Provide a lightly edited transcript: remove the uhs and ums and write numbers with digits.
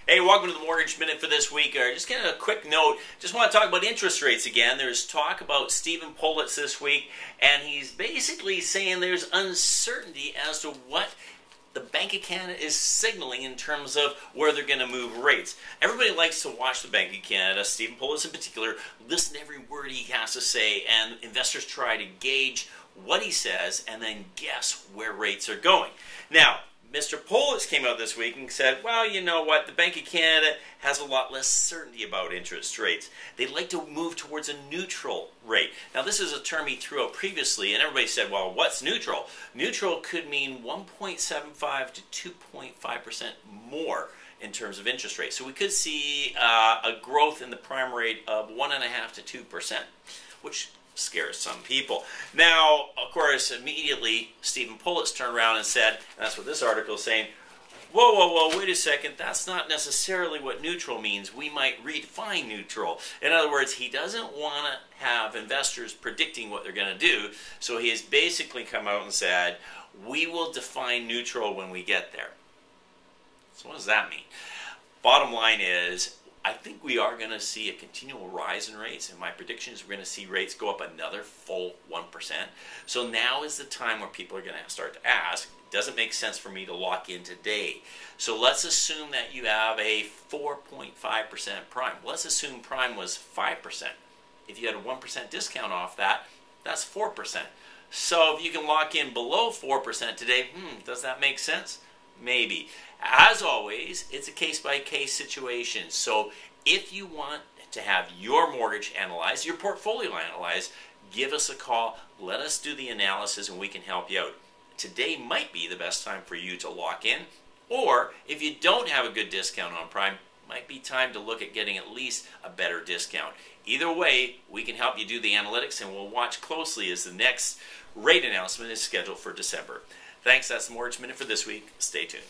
Hey, welcome to the Mortgage Minute for this week. Just getting a quick note. Just want to talk about interest rates again. There's talk about Stephen Pulitz this week, and he's basically saying there's uncertainty as to what the Bank of Canada is signaling in terms of where they're going to move rates. Everybody likes to watch the Bank of Canada, Stephen Pulitz in particular, listen to every word he has to say, and investors try to gauge what he says and then guess where rates are going. Now, Mr. Pulitz came out this week and said, well, you know what, the Bank of Canada has a lot less certainty about interest rates. They'd like to move towards a neutral rate. Now, this is a term he threw out previously, and everybody said, well, what's neutral? Neutral could mean 1.75 to 2.5% more in terms of interest rate. So we could see a growth in the prime rate of 1.5 to 2%, which scares some people. Now, of course, immediately Stephen Pulitz turned around and said, and that's what this article is saying, whoa, wait a second, that's not necessarily what neutral means. We might redefine neutral. In other words, he doesn't want to have investors predicting what they're going to do, so he has basically come out and said, we will define neutral when we get there. So what does that mean? Bottom line is, I think we are going to see a continual rise in rates, and my prediction is we're going to see rates go up another full 1%. So now is the time where people are going to start to ask, does it make sense for me to lock in today? So let's assume that you have a 4.5% prime. Let's assume prime was 5%. If you had a 1% discount off that, that's 4%. So if you can lock in below 4% today, does that make sense? Maybe. As always, it's a case-by-case situation. So if you want to have your mortgage analyzed, your portfolio analyzed, give us a call. Let us do the analysis and we can help you out. Today might be the best time for you to lock in. Or if you don't have a good discount on prime, might be time to look at getting at least a better discount. Either way, we can help you do the analytics, and we'll watch closely as the next rate announcement is scheduled for December. Thanks. That's the Mortgage Minute for this week. Stay tuned.